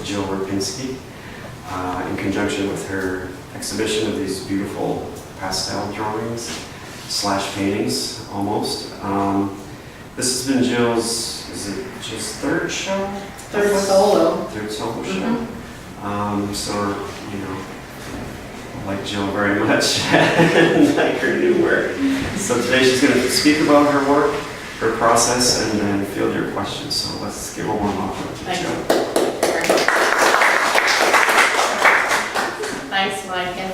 Jill Rupinski in conjunction with her exhibition of these beautiful pastel drawings / paintings almost. This has been Jill's, is it just third show? Third solo. Third solo show. So, you know, I like Jill very much and like her new work. So today she's going to speak about her work, her process, and then field your questions. So let's give a warm up to Jill. Thanks, Mike, and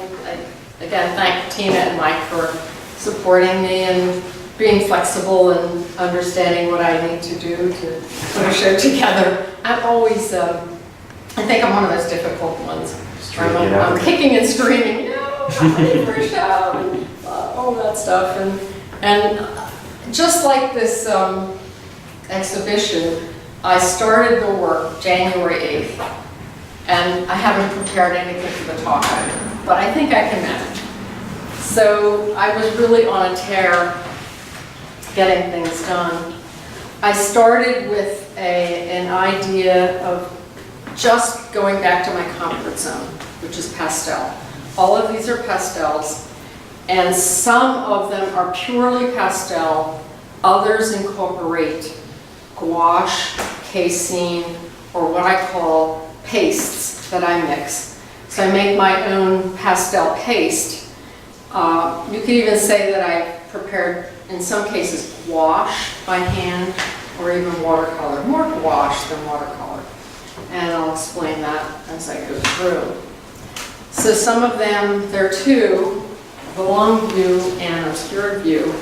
again, thank Tina and Mike for supporting me and being flexible and understanding what I need to do to put a show together. I'm always, I think I'm one of those difficult ones. I'm kicking and screaming, no, I'm ready for a show, and all that stuff. And just like this exhibition, I started the work January 8th. And I haven't prepared anything for the talk, but I think I can manage. So I was really on a tear getting things done. I started with an idea of just going back to my comfort zone, which is pastel. All of these are pastels, and some of them are purely pastel, others incorporate gouache, casein, or what I call pastes that I mix. So I make my own pastel paste. You could even say that I prepared, in some cases, gouache by hand or even watercolor. More gouache than watercolor. And I'll explain that as I go through. So some of them, there are two, the long view and obscured view,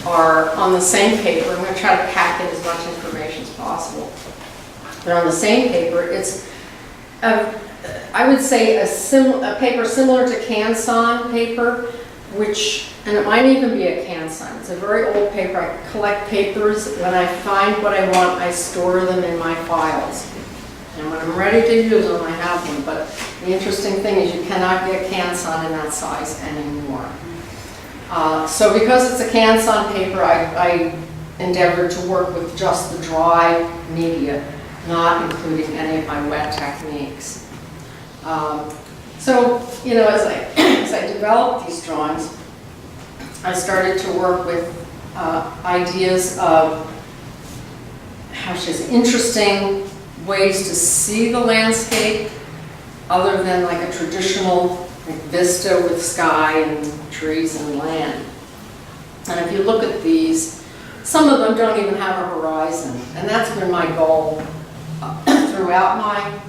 are on the same paper. I'm going to try to pack in as much information as possible. They're on the same paper. It's I would say a paper similar to Canson paper, and it might even be a Canson. It's a very old paper. I collect papers. When I find what I want, I store them in my files. And when I'm ready to use them, I have them. But the interesting thing is you cannot get Canson in that size anymore. So because it's a Canson paper, I endeavored to work with just the dry media, not including any of my wet techniques. So, you know, as I developed these drawings, I started to work with ideas of, how should I say, interesting ways to see the landscape other than like a traditional vista with sky and trees and land. And if you look at these, some of them don't even have a horizon, and that's been my goal throughout my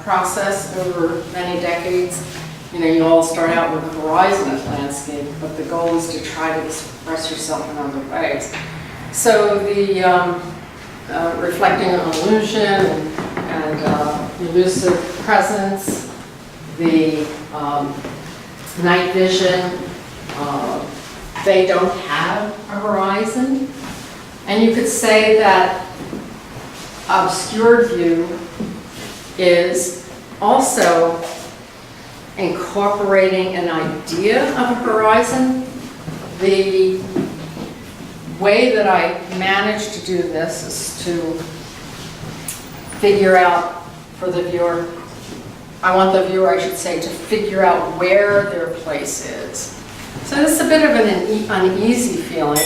process over many decades. You know, you all start out with a horizon of landscape, but the goal is to try to express yourself in other ways. So the reflecting an illusion and elusive presence, the night vision, they don't have a horizon. And you could say that obscured view is also incorporating an idea of a horizon. The way that I managed to do this is to figure out for the viewer, I want the viewer, I should say, to figure out where their place is. So this is a bit of an uneasy feeling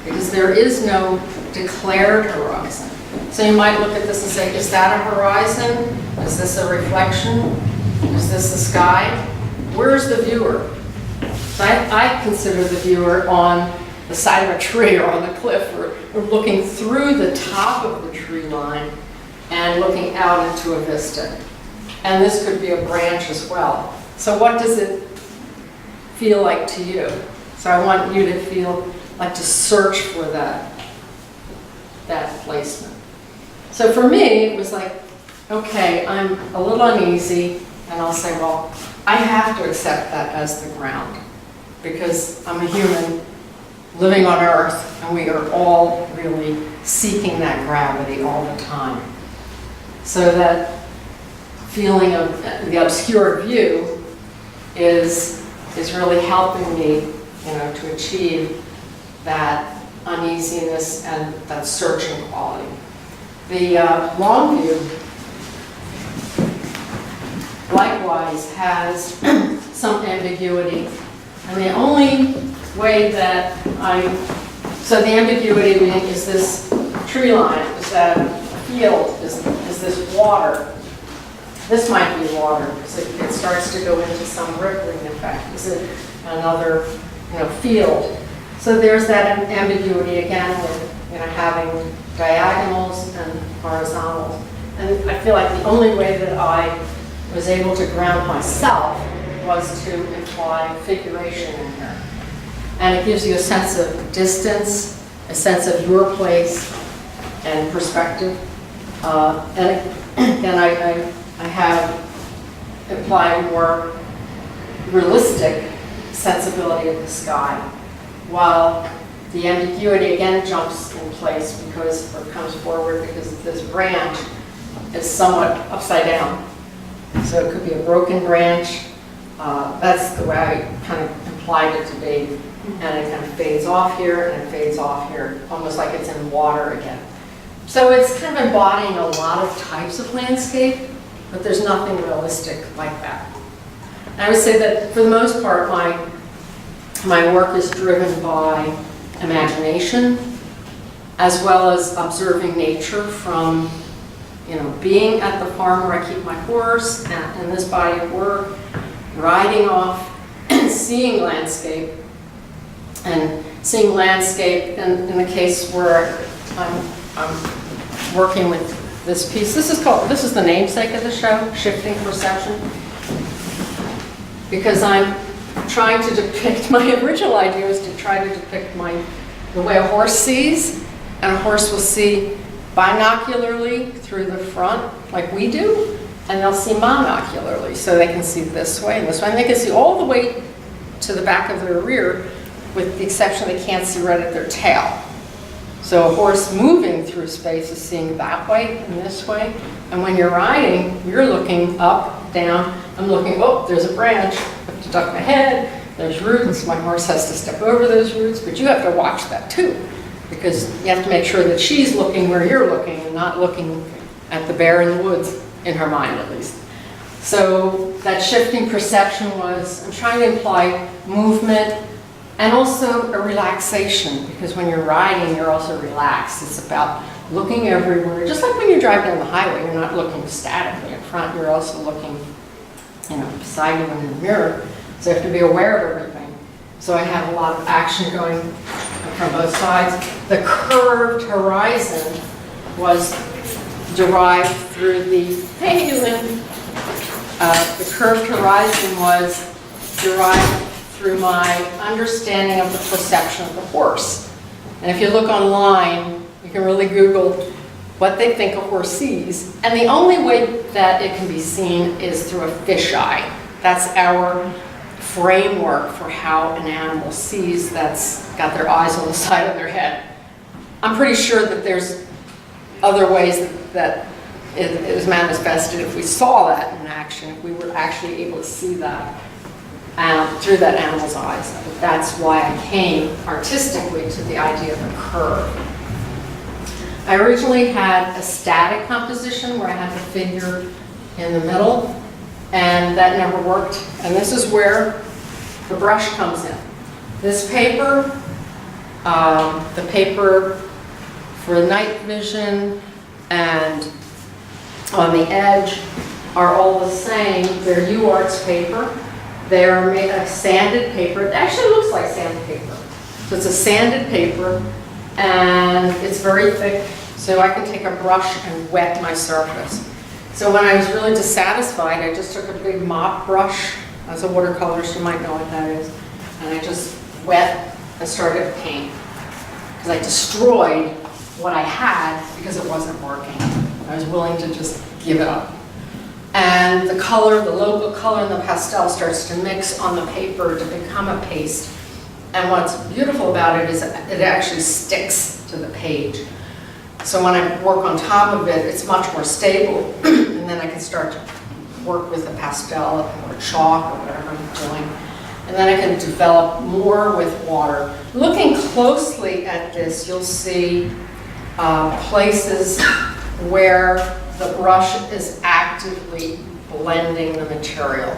because there is no declared horizon. So you might look at this and say, is that a horizon? Is this a reflection? Is this the sky? Where's the viewer? So I consider the viewer on the side of a tree or on the cliff or looking through the top of the tree line and looking out into a vista. And this could be a branch as well. So what does it feel like to you? So I want you to feel like to search for that placement. So for me, it was like, okay, I'm a little uneasy, and I'll say, well, I have to accept that as the ground, because I'm a human living on Earth, and we are all really seeking that gravity all the time. So that feeling of the obscure view is really helping me, you know, to achieve that uneasiness and that searching quality. The long view likewise has some ambiguity. And the only way that so the ambiguity is this tree line, is that a field, is this water. This might be water, because it starts to go into some rippling effect. Is it another field? So there's that ambiguity again with having diagonals and horizontals. And I feel like the only way that I was able to ground myself was to imply figuration in here. And it gives you a sense of distance, a sense of your place and perspective. And again, I have implied more realistic sensibility of the sky, while the ambiguity again jumps in place because, or comes forward because this branch is somewhat upside down. So it could be a broken branch. That's the way I kind of implied it to be. And it kind of fades off here and it fades off here, almost like it's in water again. So it's kind of embodying a lot of types of landscape, but there's nothing realistic like that. And I would say that for the most part, my work is driven by imagination, as well as observing nature from, being at the farm where I keep my horse, and in this body of work, riding off and seeing landscape. And seeing landscape in the case where I'm working with this piece. This is the namesake of the show, Shifting Perception. Because I'm trying to depict, my original idea was to try to depict the way a horse sees, and a horse will see binocularly through the front, like we do, and they'll see monocularly, so they can see this way and this way, and they can see all the way to the back of their rear, with the exception they can't see right at their tail. So a horse moving through space is seeing that way and this way, and when you're riding, you're looking up, down. I'm looking, oh, there's a branch, I have to duck my head, there's roots, my horse has to step over those roots, but you have to watch that too, because you have to make sure that she's looking where you're looking and not looking at the bear in the woods, in her mind at least. So that shifting perception was, I'm trying to imply movement and also a relaxation, because when you're riding, you're also relaxed. It's about looking everywhere, just like when you drive down the highway, you're not looking statically in front, you're also looking beside you in the mirror, so you have to be aware of everything. So I have a lot of action going from both sides. The curved horizon was derived through the curved horizon was derived through my understanding of the perception of the horse. And if you look online, you can really Google what they think a horse sees. And the only way that it can be seen is through a fisheye. That's our framework for how an animal sees that's got their eyes on the side of their head. I'm pretty sure that there's other ways that it is manifested if we saw that in action, if we were actually able to see that through that animal's eyes. But that's why I came artistically to the idea of a curve. I originally had a static composition where I had the figure in the middle, and that never worked. And this is where the brush comes in. This paper, the paper for night vision and on the edge are all the same. They're UArts paper. They're made of sanded paper. It actually looks like sandpaper. So it's a sanded paper, and it's very thick, so I can take a brush and wet my surface. So when I was really dissatisfied, I just took a big mop brush. As a watercolorist, you might know what that is. And I just wet and started to paint. Because I destroyed what I had because it wasn't working. I was willing to just give it up. And the color, the local color in the pastel starts to mix on the paper to become a paste. And what's beautiful about it is it actually sticks to the page. So when I work on top of it, it's much more stable. And then I can start to work with a pastel or chalk or whatever I'm doing. And then I can develop more with water. Looking closely at this, you'll see places where the brush is active actively blending the material.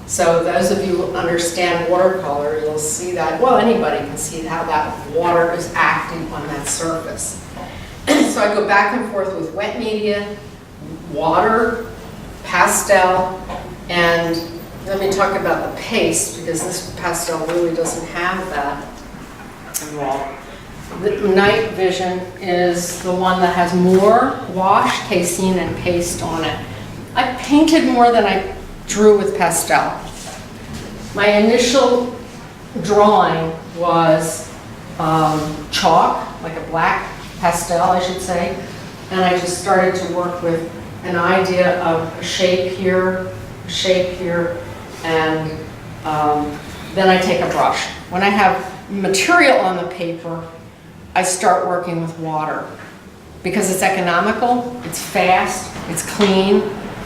So those of you who understand watercolor, you'll see that, well, anybody can see how that water is acting on that surface. So I go back and forth with wet media, water, pastel, and let me talk about the paste, because this pastel really doesn't have that involved. The Night Vision is the one that has more wash, casein, and paste on it. I painted more than I drew with pastel. My initial drawing was chalk, like a black pastel, I should say, and I just started to work with an idea of a shape here, and then I take a brush. When I have material on the paper, I start working with water because it's economical, it's fast, it's clean,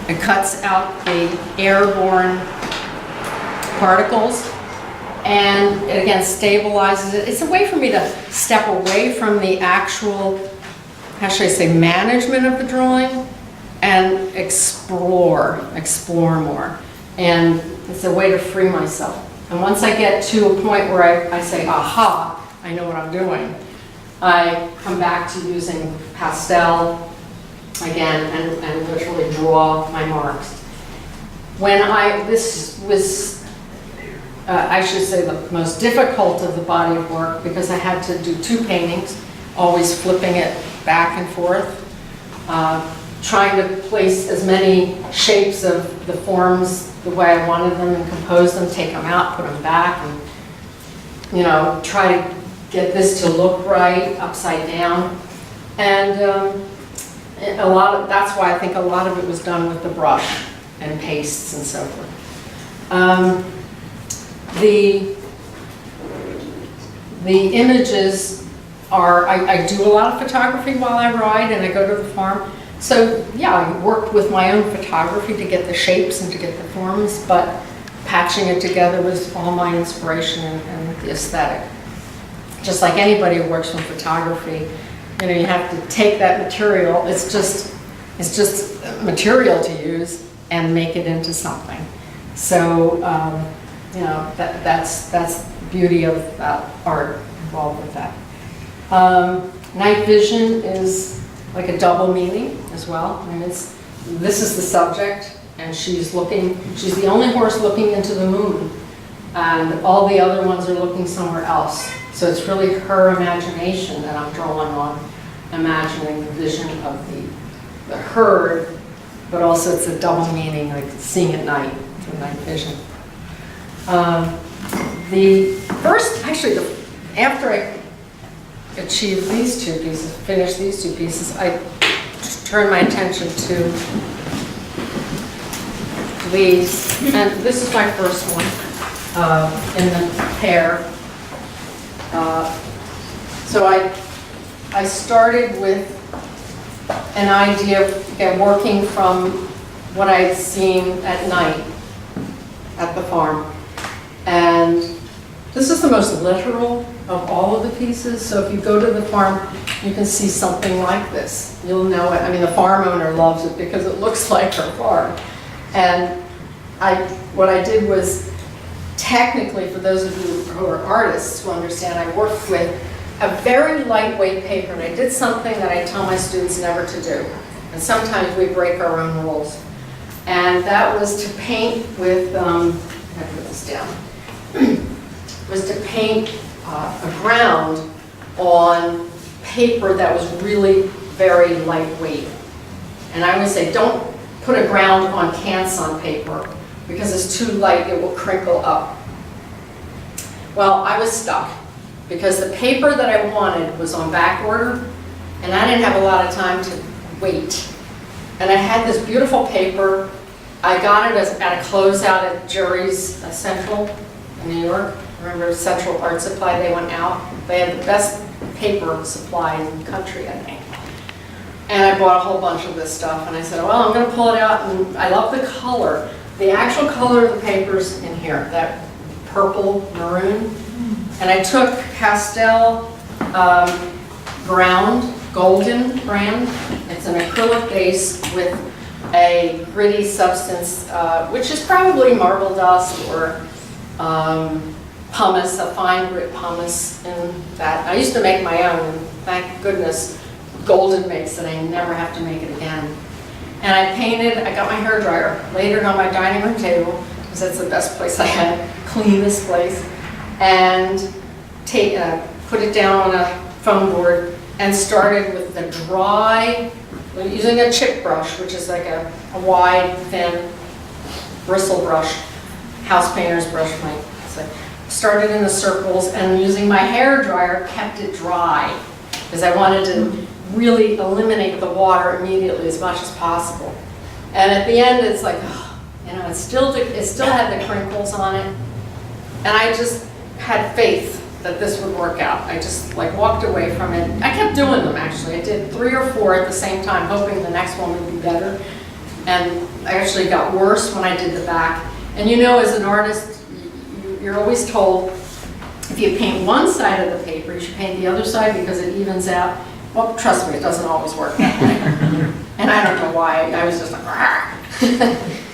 it cuts out the airborne particles, and it again stabilizes it. It's a way for me to step away from the actual, how should I say, management of the drawing and explore more. And it's a way to free myself. And once I get to a point where I say, aha, I know what I'm doing, I come back to using pastel again and literally draw my marks. This was, I should say, the most difficult of the body of work because I had to do 2 paintings, always flipping it back and forth, trying to place as many shapes of the forms the way I wanted them and compose them, take them out, put them back, and try to get this to look right, upside down. And that's why I think a lot of it was done with the brush and pastes and so forth. The images are, I do a lot of photography while I ride and I go to the farm. So yeah, I worked with my own photography to get the shapes and to get the forms, but patching it together was all my inspiration and the aesthetic. Just like anybody who works with photography, you have to take that material, it's just material to use and make it into something. So, that's the beauty of art involved with that. Night Vision is like a double meaning as well. I mean, this is the subject, and she's the only horse looking into the moon, and all the other ones are looking somewhere else. So it's really her imagination that I'm drawing on, imagining the vision of the herd, but also it's a double meaning, like seeing at night, the night vision. After I achieved these 2 pieces, finished these 2 pieces, I turned my attention to these, and this is my first one in the pair. So I started with an idea of working from what I had seen at night at the farm. And this is the most literal of all of the pieces. So if you go to the farm, you can see something like this. You'll know it. I mean, the farm owner loves it because it looks like her farm. And what I did was, technically, for those of you who are artists who understand, I worked with a very lightweight paper, and I did something that I tell my students never to do. And sometimes we break our own rules. And that was to paint with, I put this down, was to paint a ground on paper that was really very lightweight. And I would say, don't put a ground on Canson paper because it's too light, it will crinkle up. Well, I was stuck because the paper that I wanted was on back order, and I didn't have a lot of time to wait. And I had this beautiful paper. I got it at a closeout at Jerry's Central in New York. Remember Central Art Supply? They went out. They had the best paper supply in the country, I think. And I bought a whole bunch of this stuff, and I said, well, I'm going to pull it out, and I love the color. The actual color of the paper's in here, that purple maroon. And I took pastel ground, golden brand. It's an acrylic base with a gritty substance, which is probably marble dust or pumice, a fine grit pumice in that. I used to make my own, and thank goodness Golden makes it. I never have to make it again. And I got my hairdryer, laid it on my dining room table, because that's the best place I had, cleanest place, and put it down on a foam board and started with the dry, using a chip brush, which is like a wide, thin bristle brush, house painter's brush might say. Started in the circles, and using my hair dryer kept it dry because I wanted to really eliminate the water immediately as much as possible. And at the end, it's like, it still had the crinkles on it, and I just had faith that this would work out. I just walked away from it. I kept doing them actually. I did 3 or 4 at the same time, hoping the next one would be better. And I actually got worse when I did the back. And as an artist, you're always told if you paint one side of the paper, you should paint the other side because it evens out. Well, trust me, it doesn't always work that way. And I don't know why. I was just like,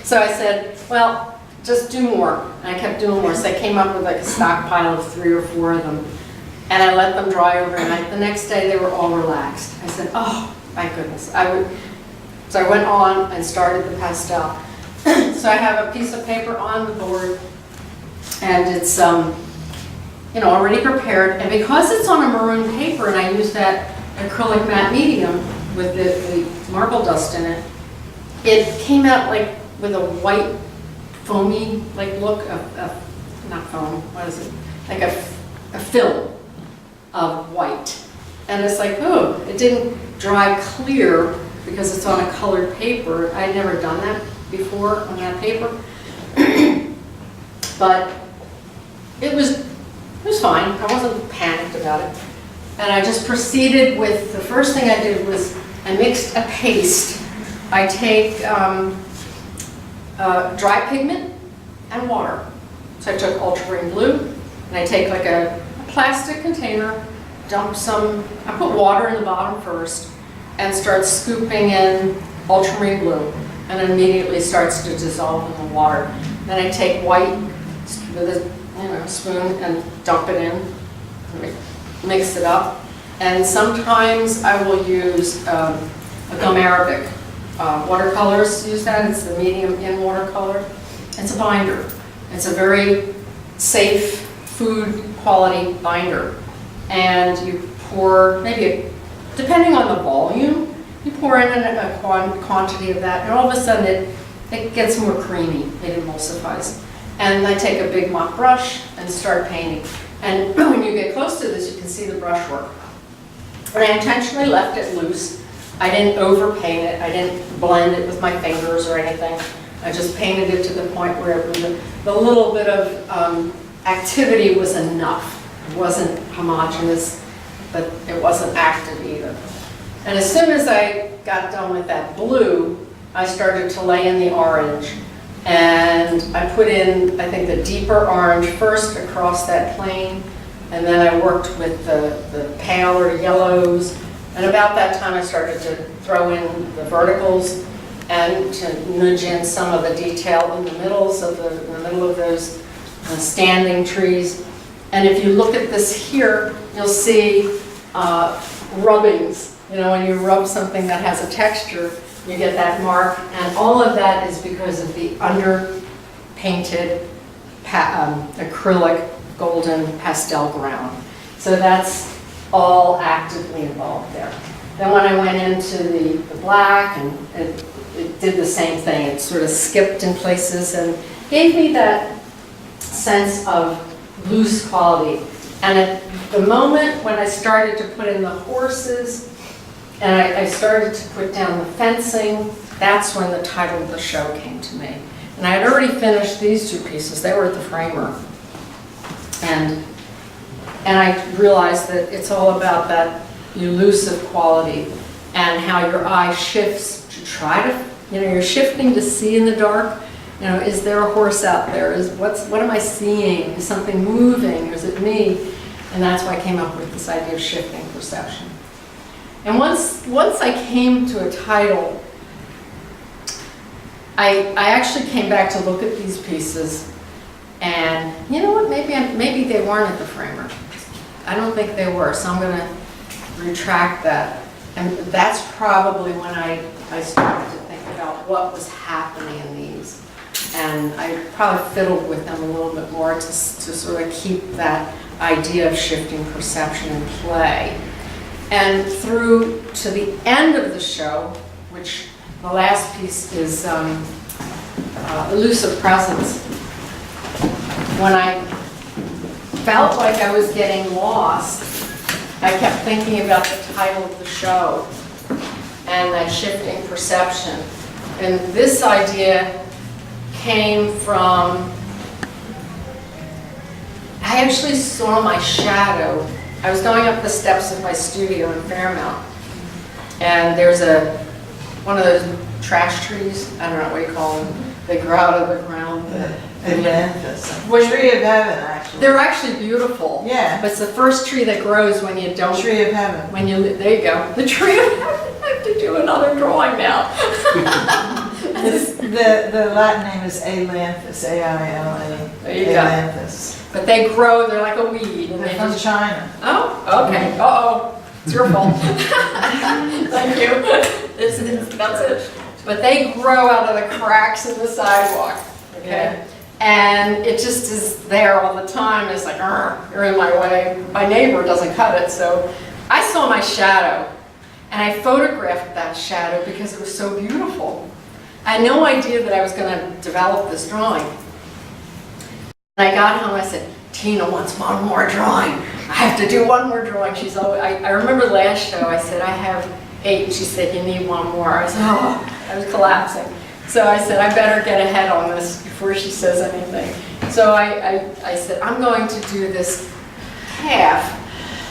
so I said, well, just do more. And I kept doing more. So I came up with a stockpile of 3 or 4 of them. And I let them dry overnight. The next day they were all relaxed. I said, oh, my goodness. So I went on and started the pastel. So I have a piece of paper on the board, and it's already prepared. And because it's on a maroon paper, and I use that acrylic matte medium with the marble dust in it, it came out with a white foamy look of not foam, what is it? Like a film of white. And it's oh, it didn't dry clear because it's on a colored paper. I'd never done that before on that paper. But it was fine. I wasn't panicked about it. And I just proceeded with, the first thing I did was I mixed a paste. I take dry pigment and water. So I took ultramarine blue, and I take a plastic container, dump some, I put water in the bottom first, and start scooping in ultramarine blue, and it immediately starts to dissolve in the water. Then I take white with a spoon and dump it in, mix it up, and sometimes I will use a gum arabic. Watercolors use that. It's the medium in watercolor. It's a binder. It's a very safe food quality binder. And you pour, depending on the volume, you pour in a quantity of that, and all of a sudden it gets more creamy. It emulsifies. And I take a big mop brush and start painting. And when you get close to this, you can see the brushwork. And I intentionally left it loose. I didn't overpaint it. I didn't blend it with my fingers or anything. I just painted it to the point where the little bit of activity was enough. It wasn't homogeneous, but it wasn't active either. And as soon as I got done with that blue, I started to lay in the orange. And I put in, I think, the deeper orange first across that plane, and then I worked with the paler yellows. And about that time, I started to throw in the verticals and to nudge in some of the detail in the middle of those standing trees. And if you look at this here, you'll see rubbings. When you rub something that has a texture, you get that mark, and all of that is because of the under-painted acrylic golden pastel ground. So that's all actively involved there. Then when I went into the black, and it did the same thing. It sort of skipped in places and gave me that sense of loose quality. And at the moment when I started to put in the horses, and I started to put down the fencing, that's when the title of the show came to me. And I had already finished these 2 pieces. They were at the framer. And I realized that it's all about that elusive quality and how your eye shifts to try to, you're shifting to see in the dark. Is there a horse out there? What am I seeing? Is something moving? Or is it me? And that's why I came up with this idea of shifting perception. And once I came to a title, I actually came back to look at these pieces, and you know what, maybe they weren't at the framer. I don't think they were, so I'm gonna retract that. And that's probably when I started to think about what was happening in these. And I probably fiddled with them a little bit more to sort of keep that idea of shifting perception in play. And through to the end of the show, which the last piece is Elusive Presence. When I felt like I was getting lost, I kept thinking about the title of the show and that shifting perception. And this idea came from, I actually saw my shadow. I was going up the steps of my studio in Fairmount, and there's one of those trash trees, I don't know what you call them, they grow out of the ground. Atlantis. When- Tree of Heaven, actually. They're actually beautiful. Yeah. But it's the first tree that grows when you don't. Tree of Heaven. There you go. The tree of heaven. I have to do another drawing now. The Latin name is Ailanthus, A-I-L-A. There you go. Ailanthus. But they grow, they're like a weed. And They're they from just, China. oh, okay. Uh-oh. It's your fault. Thank you. That's it. But they grow out of the cracks in the sidewalk. Okay. Yeah. And it just is there all the time. It's like, you're in my way. My neighbor doesn't cut it. So I saw my shadow, and I photographed that shadow because it was so beautiful. I had no idea that I was going to develop this drawing. And I got home, I said, Tina wants one more drawing. I have to do one more drawing. She's always, I remember last show, I said, I have 8. And she said, you need one more. I said, oh, I was collapsing. So I said, I better get ahead on this before she says anything. So I said, I'm going to do this half,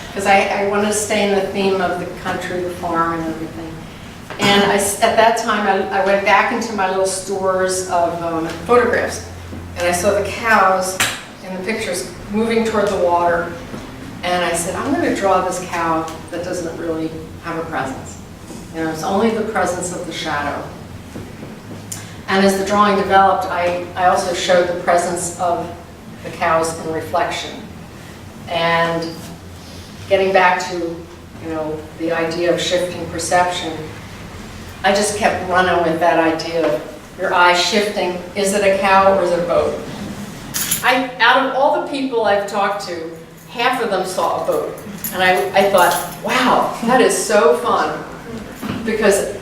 because I wanted to stay in the theme of the country, the farm, and everything. And at that time, I went back into my little stores of photographs, and I saw the cows in the pictures moving toward the water. And I said, I'm going to draw this cow that doesn't really have a presence. You know, it's only the presence of the shadow. And as the drawing developed, I also showed the presence of the cows in reflection. And getting back to, you know, the idea of shifting perception, I just kept running with that idea of your eye shifting. Is it a cow or is it a boat? Out of all the people I've talked to, half of them saw a boat. And I thought, wow, that is so fun. Because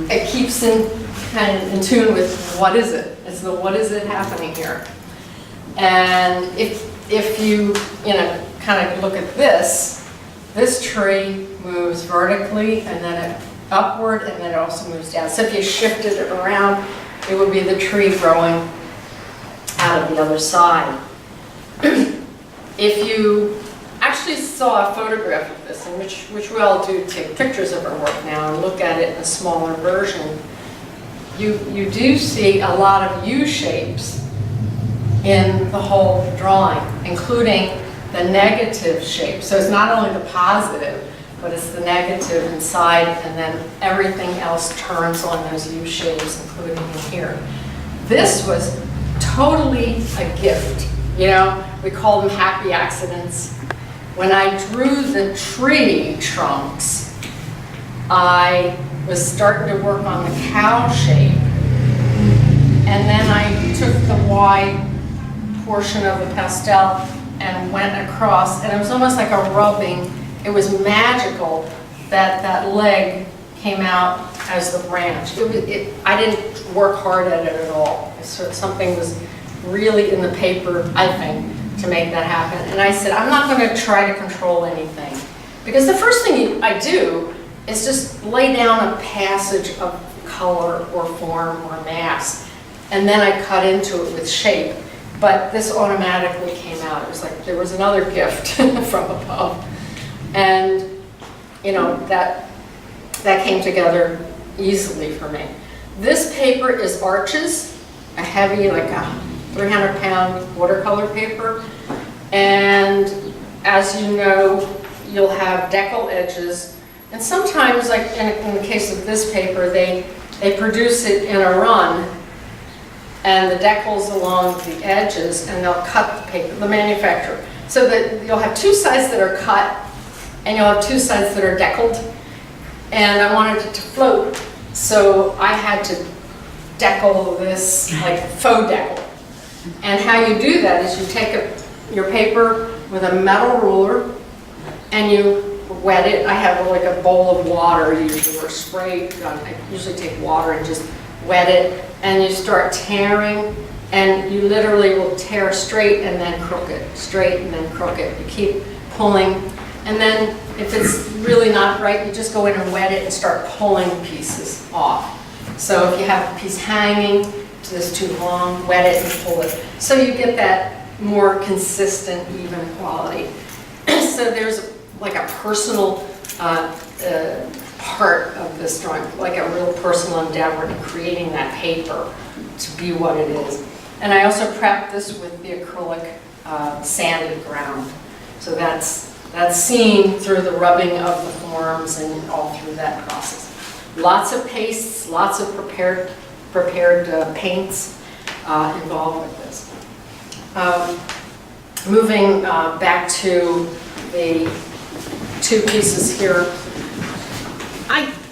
it keeps kind of in tune with what is it? It's the what is it happening here? And if you kind of look at this tree moves vertically and then it upward and then it also moves down. So if you shifted it around, it would be the tree growing out of the other side. If you actually saw a photograph of this, in which we all do take pictures of our work now and look at it in a smaller version, you do see a lot of U-shapes in the whole drawing, including the negative shape. So it's not only the positive, but it's the negative inside, and then everything else turns on those U-shapes, including in here. This was totally a gift. You know, we call them happy accidents. When I drew the tree trunks, I was starting to work on the cow shape, and then I took the wide portion of the pastel and went across, and it was almost like a rubbing. It was magical that that leg came out as the branch. I didn't work hard at it at all. Something was really in the paper, I think, to make that happen. And I said, I'm not going to try to control anything. Because the first thing I do is just lay down a passage of color or form or mass. And then I cut into it with shape. But this automatically came out. It was like there was another gift from above. And, you know, that came together easily for me. This paper is Arches, a heavy, like a 300-pound watercolor paper. And as you know, you'll have decal edges. And sometimes, like in the case of this paper, they produce it in a run. and the decals along the edges, and they'll cut the paper, the manufacturer. So that you'll have two sides that are cut, and you'll have two sides that are deckled. And I wanted it to float, so I had to decal this, like faux decal. And how you do that is you take your paper with a metal ruler, and you wet it. I have like a bowl of water usually, or spray gun. I usually take water and just wet it, and you start tearing, and you literally will tear straight and then crooked, straight and then crooked. You keep pulling, and then if it's really not right, you just go in and wet it and start pulling pieces off. So if you have a piece hanging, this too long, wet it and pull it. So you get that more consistent, even quality. So there's like a personal part of this drawing, like a real personal endeavor in creating that paper to be what it is. And I also prepped this with the acrylic sanded ground. So that's seen through the rubbing of the forms and all through that process. Lots of pastes, lots of prepared paints involved with this. Moving back to the two pieces here.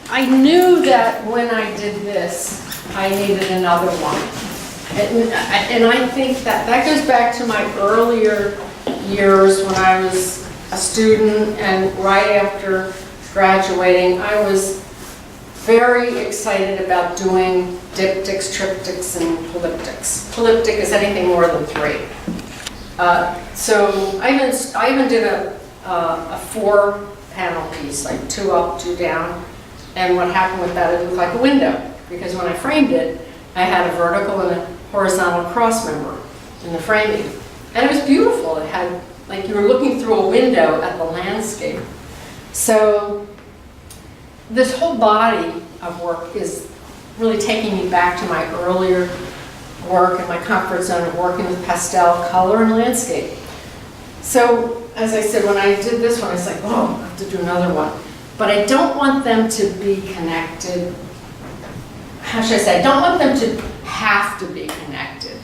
I knew that when I did this, I needed another one. And I think that goes back to my earlier years when I was a student, and right after graduating, I was very excited about doing diptychs, triptychs, and polyptychs. Polyptych is anything more than 3. So I even did a 4-panel piece, like 2 up, 2 down. And what happened with that, it looked like a window, because when I framed it, I had a vertical and a horizontal cross member in the framing. And it was beautiful. It had, like you were looking through a window at the landscape. So this whole body of work is really taking me back to my earlier work and my comfort zone of working with pastel, color, and landscape. So, as I said, when I did this one, I was like, oh, I have to do another one. But I don't want them to be connected. How should I say? I don't want them to have to be connected.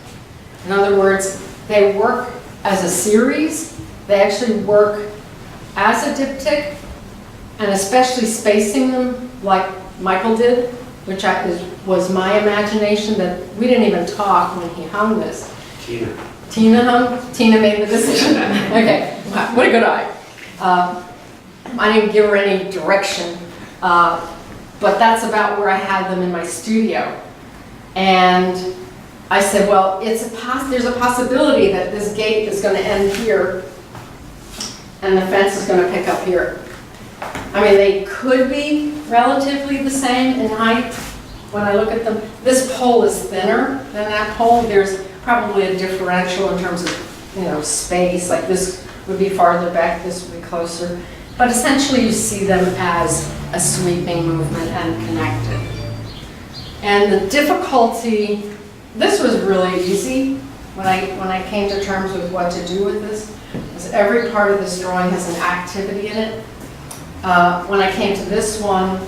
In other words, they work as a series. They actually work as a diptych, and especially spacing them like Michael did, which was my imagination, that we didn't even talk when he hung this. Tina hung? Tina made the decision. Okay, what a good eye. I didn't give her any direction, but that's about where I had them in my studio. And I said, well, there's a possibility that this gate is going to end here and the fence is going to pick up here. I mean, they could be relatively the same in height when I look at them. This pole is thinner than that pole. There's probably a differential in terms of, space. Like this would be farther back, this would be closer. But essentially you see them as a sweeping movement and connected. And the difficulty, this was really easy when I came to terms with what to do with this, is every part of this drawing has an activity in it. When I came to this one,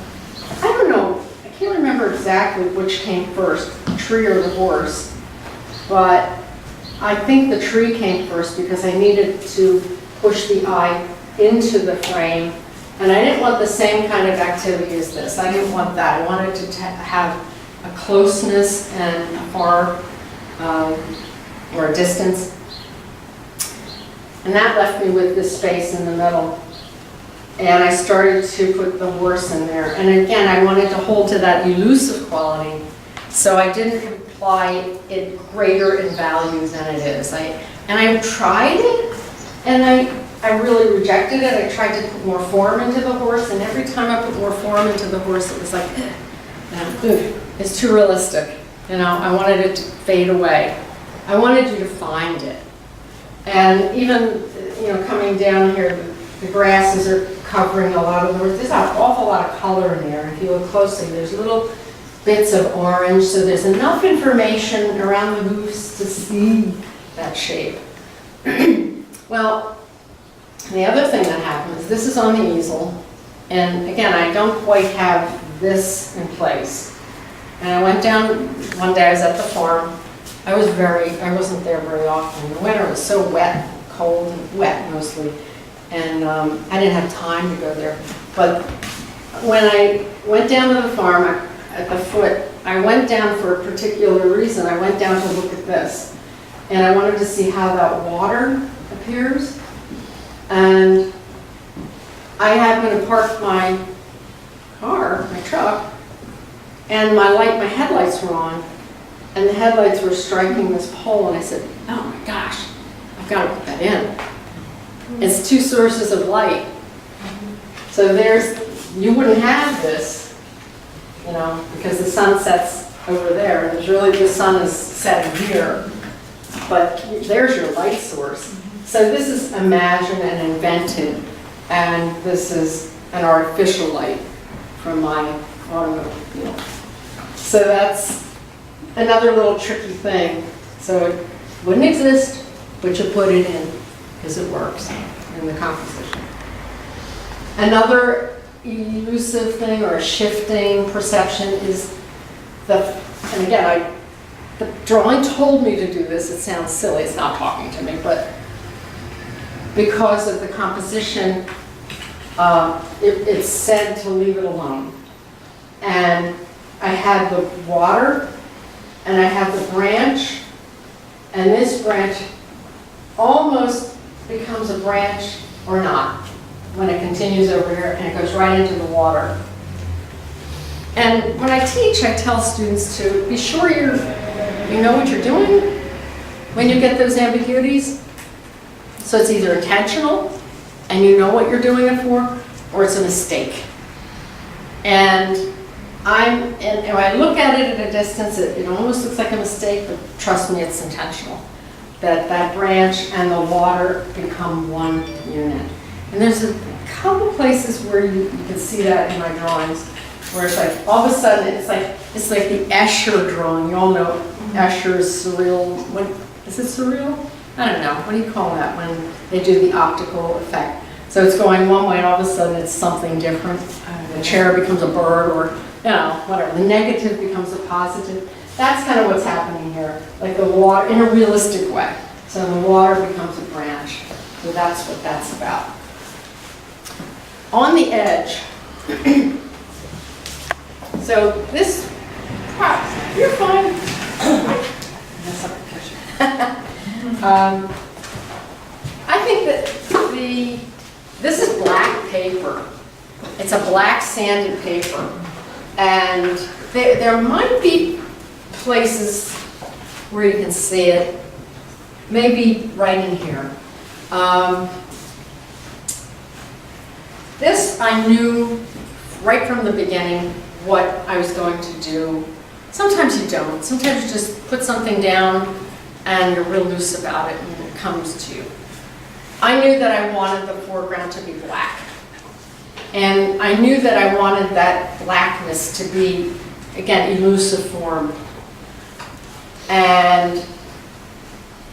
I don't know, I can't remember exactly which came first, the tree or the horse, but I think the tree came first because I needed to push the eye into the frame, and I didn't want the same kind of activity as this. I didn't want that. I wanted to have a closeness and a far or a distance. And that left me with this space in the middle. And I started to put the horse in there. And again, I wanted to hold to that elusive quality, so I didn't imply it greater in value than it is. I tried it, and I really rejected it. I tried to put more form into the horse, and every time I put more form into the horse, it was like, it's too realistic. I wanted it to fade away. I wanted you to find it. And even, coming down here, the grasses are covering a lot of the horse. There's an awful lot of color in there. If you look closely, there's little bits of orange, so there's enough information around the hoofs to see that shape. Well, the other thing that happens, this is on the easel, and again, I don't quite have this in place. And I went down, one day I was at the farm, I wasn't there very often. The winter was so wet, cold and wet mostly, and I didn't have time to go there. But when I went down to the farm at the foot, I went down for a particular reason. I went down to look at this, and I wanted to see how that water appears. And I happened to park my car, my truck, and my headlights were on, and the headlights were striking this pole, and I said, oh my gosh, I've got to put that in. It's 2 sources of light. So you wouldn't have this, because the sun sets over there, and the sun is setting here, but there's your light source. So this is imagined and invented, and this is an artificial light from my automobile. So that's another little tricky thing. So it wouldn't exist, but you put it in because it works in the composition. Another elusive thing or shifting perception is and again, the drawing told me to do this. It sounds silly, it's not talking to me, but because of the composition, it's said to leave it alone. And I had the water, and I have the branch, and this branch almost becomes a branch or not when it continues over here and it goes right into the water. And when I teach, I tell students to be sure you know what you're doing when you get those ambiguities. So it's either intentional and you know what you're doing it for, or it's a mistake. And when I look at it at a distance, it almost looks like a mistake, but trust me, it's intentional. That branch and the water become one unit. And there's a couple places where you can see that in my drawings, where it's like, all of a sudden, it's like the Escher drawing. You all know Escher's surreal, is it surreal? I don't know, what do you call that when they do the optical effect? So it's going one way and all of a sudden it's something different. The chair becomes a bird or, whatever. The negative becomes a positive. That's kind of what's happening here, like the water, in a realistic way. So the water becomes a branch. So that's what that's about. On the edge, so this, you're fine. Mess up the picture. I think that this is black paper. It's a black sanded paper. And there might be places where you can see it, maybe right in here. This I knew right from the beginning what I was going to do. Sometimes you don't. Sometimes you just put something down and you're real loose about it and it comes to you. I knew that I wanted the foreground to be black. And I knew that I wanted that blackness to be, again, elusive form. And,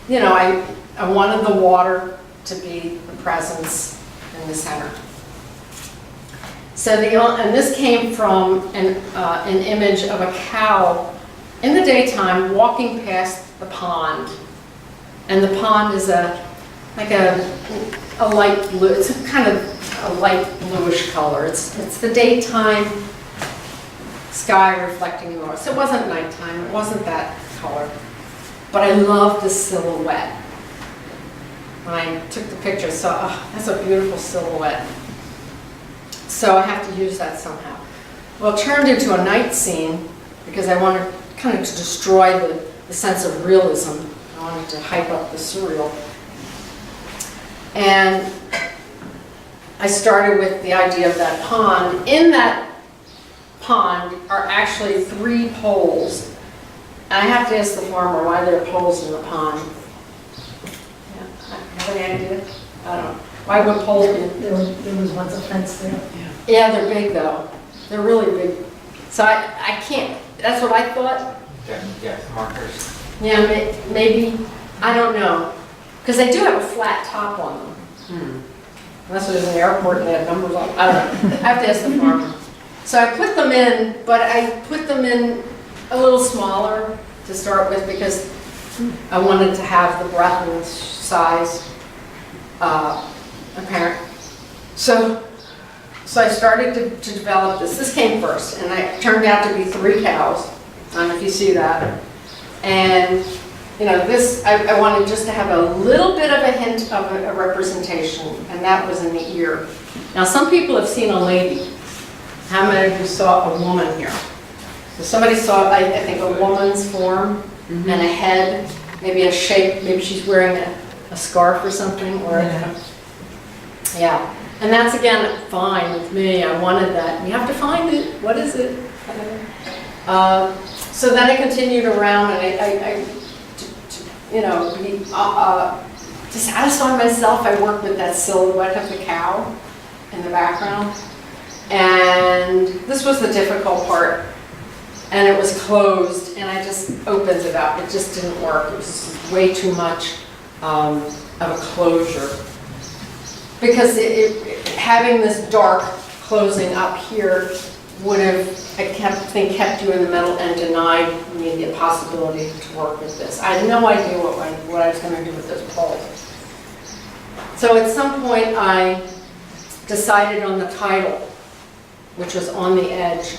I wanted the water to be the presence in the center. So and this came from an image of a cow in the daytime walking past the pond. And the pond is like a light blue, it's a kind of a light bluish color. It's the daytime sky reflecting the north. So it wasn't nighttime, it wasn't that color. But I loved the silhouette. When I took the picture, so that's a beautiful silhouette. So I have to use that somehow. Well, it turned into a night scene because I wanted kind of to destroy the sense of realism. I wanted to hype up the surreal. And I started with the idea of that pond. In that pond are actually 3 poles. And I have to ask the farmer why there are poles in the pond. Yeah, have any idea? I don't know. Why would poles be? There was once a fence there. Yeah, they're big though. They're really big. So I can't, that's what I thought. Yeah, markers. Yeah, maybe, I don't know. Because they do have a flat top on them. Unless there's an airport and they have numbers on, I don't know. I have to ask the farmer. So I put them in, but I put them in a little smaller to start with because I wanted to have the breadth and size apparent. So I started to develop this. This came first, and it turned out to be 3 cows. I don't know if you see that. And you know, this, I wanted just to have a little bit of a hint of a representation, and that was in the ear. Now, some people have seen a lady. How many of you saw a woman here? So somebody saw, I think, a woman's form and a head, maybe a shape, maybe she's wearing a scarf or something, or yeah. And that's, again, fine with me. I wanted that. You have to find it. What is it? So then I continued around, and I you know, to satisfy myself, I worked with that silhouette of the cow in the background. And this was the difficult part. And it was closed, and I just opened it up. It just didn't work. It was way too much of a closure. Because having this dark closing up here would have, I think, kept you in the middle and denied me the possibility to work with this. I had no idea what I was going to do with those poles. So at some point I decided on the title, which was On the Edge.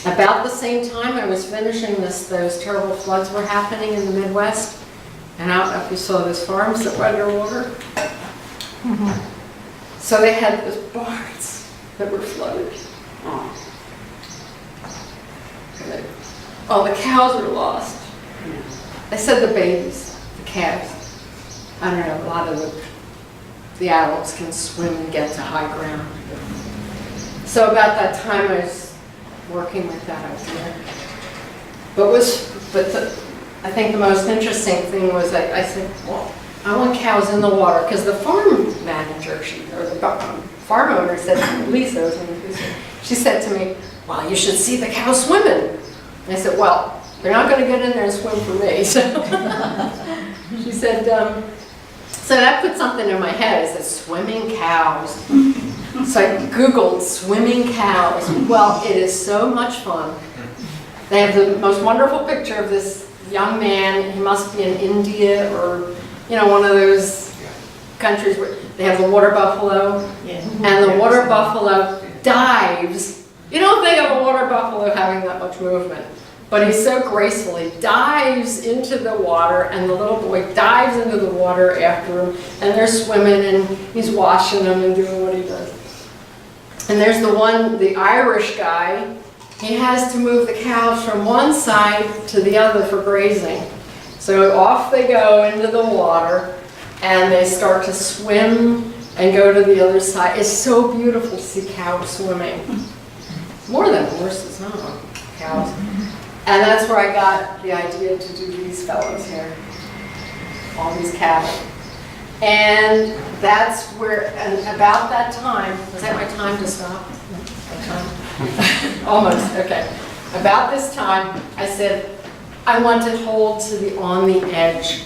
About the same time I was finishing this, those terrible floods were happening in the Midwest. And I don't know if you saw those farms that were underwater. So they had those barns that were flooded. Oh, the cows were lost. They said the babies, the calves. I don't know, a lot of the adults can swim and get to high ground. So about that time I was working with that idea. I think the most interesting thing was that I said, well, I want cows in the water, because the farm manager, or the farm owner said, Lisa, she said to me, well, you should see the cows swimming. And I said, well, they're not going to get in there and swim for me. So she said, so that put something in my head. I said, swimming cows. So I Googled swimming cows. Well, it is so much fun. They have the most wonderful picture of this young man. He must be in India or, you know, one of those countries where they have the water buffalo. And the water buffalo dives. You don't think of a water buffalo having that much movement, but he so gracefully dives into the water, and the little boy dives into the water after him, and they're swimming, and he's washing them and doing what he does. And there's the Irish guy. He has to move the cows from one side to the other for grazing. So off they go into the water, and they start to swim and go to the other side. It's so beautiful to see cows swimming. More than horses, huh? Cows. And that's where I got the idea to do these fellows here. All these cattle. And that's where, and about that time, was that my time to stop? That time? Almost, okay. About this time, I said, I want to hold to the On the Edge.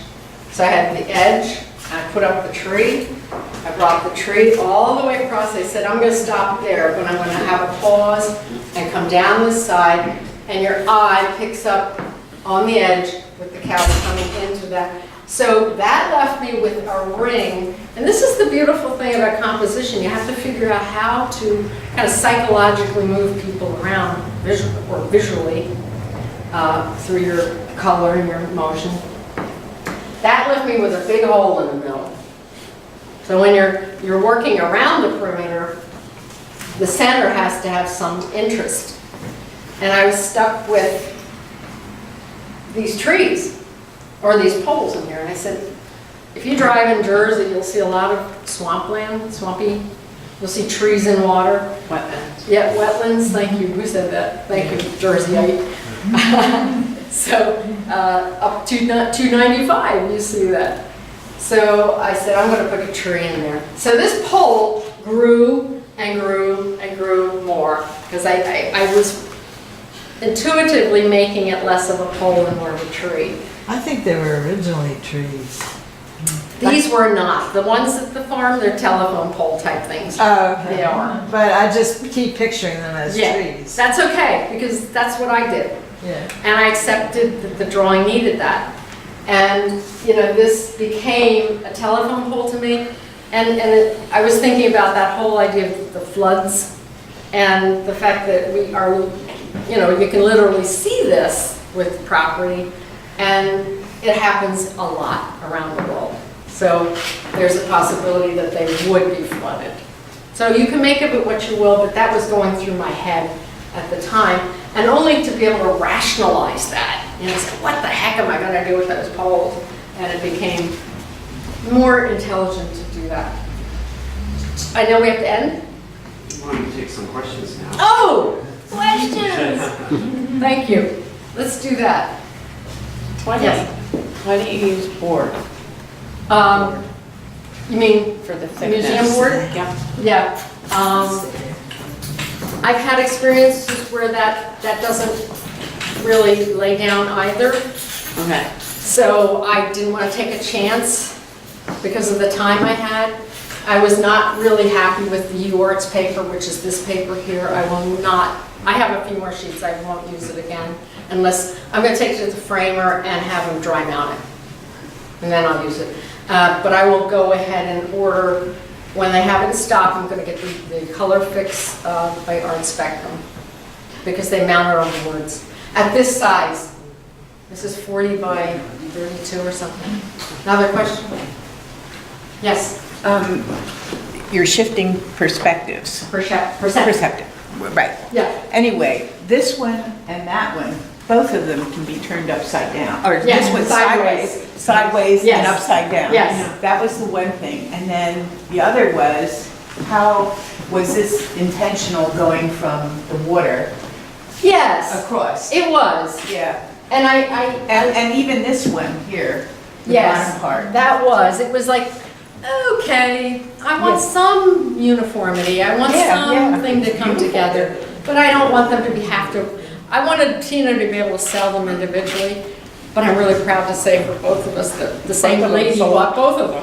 So I had the edge, I put up the tree, I brought the tree all the way across. I said, I'm going to stop there, but I'm going to have a pause and come down this side, and your eye picks up on the edge with the cows coming into that. So that left me with a ring. And this is the beautiful thing about composition. You have to figure out how to kind of psychologically move people around visually through your color and your motion. That left me with a big hole in the middle. So when you're working around the perimeter, the center has to have some interest. And I was stuck with these trees, or these poles in here. And I said, if you drive in Jersey, you'll see a lot of swampland, swampy. You'll see trees in water. Wetlands. Yeah, wetlands, thank you. Who said that? Thank you, Jerseyite. So up to 295, you see that. So I said, I'm going to put a tree in there. So this pole grew and grew and grew more, because I was intuitively making it less of a pole and more of a tree. I think they were originally trees. These were not. The ones at the farm, they're telephone pole type things. Oh, okay. They are. But I just keep picturing them as Yeah, trees. that's okay, because that's what I did. Yeah. And I accepted that the drawing needed that. And, this became a telephone pole to me. I was thinking about that whole idea of the floods and the fact that we are, you can literally see this with property, and it happens a lot around the world. So there's a possibility that they would be flooded. So you can make of it what you will, but that was going through my head at the time, and only to be able to rationalize that. Say, what the heck am I going to do with those poles? And it became more intelligent to do that. I know we have to end. I want to take some questions now. Oh, questions! Thank you. Let's do that. Yes. Why don't you use board You mean for the thickness? museum board? Yeah. Yeah. I've had experiences where that doesn't really lay down either. Okay. So I didn't want to take a chance because of the time I had. I was not really happy with the UArts paper, which is this paper here. I have a few more sheets, I won't use it again, unless, I'm going to take it to the framer and have him dry mount it. And then I'll use it. But I will go ahead and order, when they have it in stock, I'm going to get the color fix by Art Spectrum, because they mount it on boards. At this size, this is 40 by 32 or something. Another question? Yes? You're shifting perspectives. Percent. Perceptive, right. Yeah. Anyway, this one and that one, both of them can be turned upside down. Or Yes, this one sideways. sideways Yes. and upside down. Yes. That was the one thing. And then the other was, how was this intentional going from the water Yes, across? it was. Yeah. And And even this one here, the yes, bottom part. that was. It was like, okay, I want some uniformity. I want something to come together. But I don't want them to I wanted Tina to be able to sell them individually. But I'm really proud to say for both of us that the same lady bought both of them.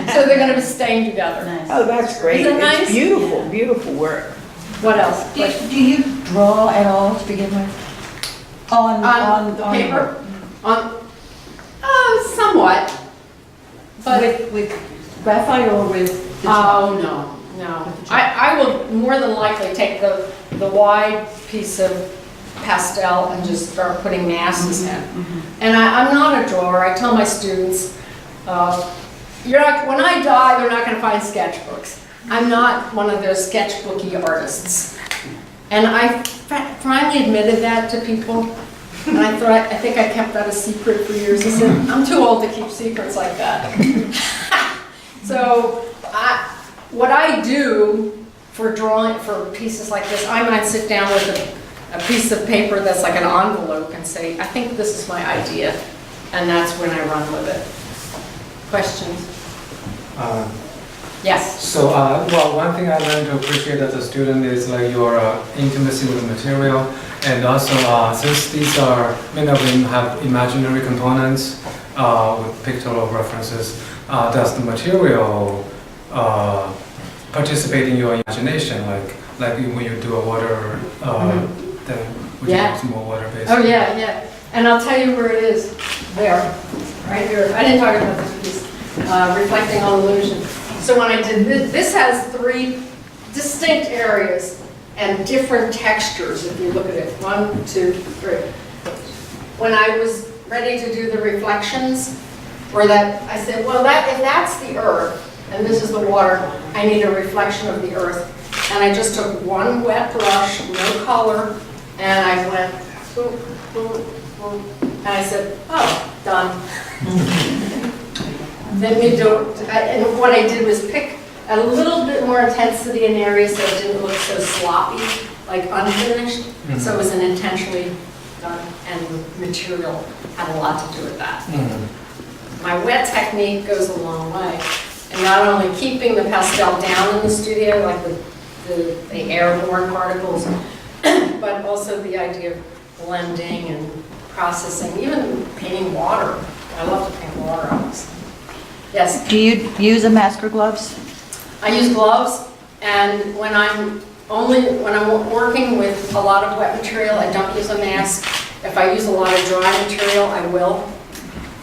So they're going to be staying together. Oh, that's great. Isn't that nice? It's beautiful, beautiful work. What else? Do you draw at all to begin with? On the paper? Somewhat. But with graphite or with the chalk? oh, no. I will more than likely take the wide piece of pastel and just start putting masses in. And I'm not a drawer. I tell my students, when I die, they're not going to find sketchbooks. I'm not one of those sketchbooky artists. And I finally admitted that to people. And I think I kept that a secret for years. I said, I'm too old to keep secrets like that. So what I do for drawing, for pieces like this, I might sit down with a piece of paper that's like an envelope and say, I think this is my idea. And that's when I run with it. Questions? Yes. So, well, one thing I learned to appreciate as a student is like your intimacy with the material, and also since these many of them have imaginary components with pictorial references, does the material participate in your imagination? Like when you do a water, then would you use more water-based? Oh yeah. And I'll tell you where it is. There, right here. I didn't talk about this piece. Reflecting on illusion. So when I did this has 3 distinct areas and different textures if you look at it. 1, 2, 3. When I was ready to do the reflections, or that, I said, well, if that's the earth and this is the water, I need a reflection of the earth. And I just took one wet brush, no color, and I went, boom, boom, boom, and I said, oh, done. Then we don't, and what I did was pick a little bit more intensity in areas so it didn't look so sloppy, like unfinished. So it was an intentionally done, and material had a lot to do with that. My wet technique goes a long way. And not only keeping the pastel down in the studio, like the airborne particles, but also the idea of blending and processing, even painting water. I love to paint water, honestly. Yes? Do you use a mask or gloves? I use gloves, and when I'm only when I'm working with a lot of wet material, I don't use a mask. If I use a lot of dry material, I will.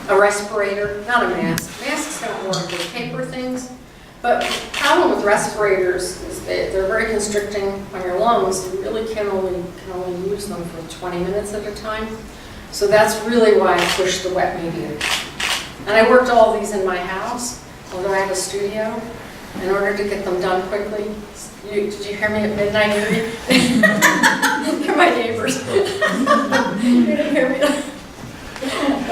A respirator, not a mask. Masks don't work, they paper things. But the problem with respirators is that they're very constricting on your lungs. You really can only use them for 20 minutes at a time. So that's really why I push the wet medium. And I worked all these in my house, although I have a studio, in order to get them done quickly. Did you hear me at midnight? They're my neighbors. You didn't hear me?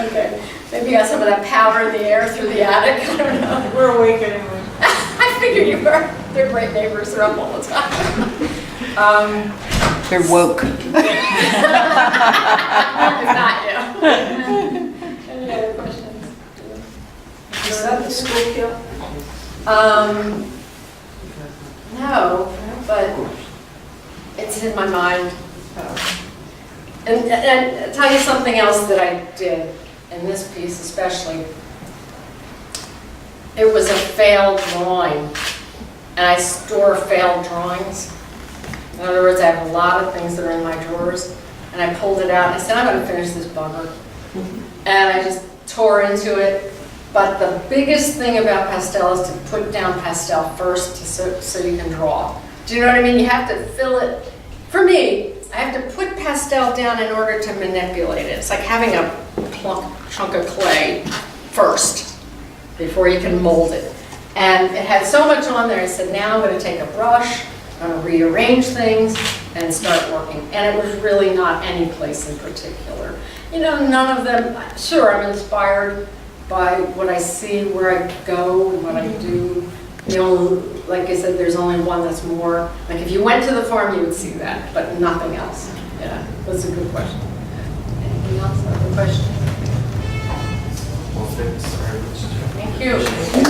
Okay. Maybe you got some of that powder in the air through the attic. I don't know. We're awake anyway. I figure you were. They're great neighbors. They're up all the time. They're woke. If not you. Any other questions? Is that the school kill? No, but it's in my mind. And I'll tell you something else that I did in this piece especially. It was a failed drawing, and I store failed drawings. In other words, I have a lot of things that are in my drawers, and I pulled it out and I said, I'm going to finish this bugger. And I just tore into it. But the biggest thing about pastel is to put down pastel first so you can draw. Do you know what I mean? You have to fill it. For me, I have to put pastel down in order to manipulate it. It's like having a chunk of clay first before you can mold it. And it had so much on there, I said, now I'm going to take a brush, I'm going to rearrange things and start working. And it was really not any place in particular. You know, none of them, sure, I'm inspired by what I see, where I go, and what I do. You know, like I said, there's only one that's more, like if you went to the farm, you would see that, but nothing else. Yeah, that's a good question. Anything else? Other questions? Well, thanks very much. Thank you.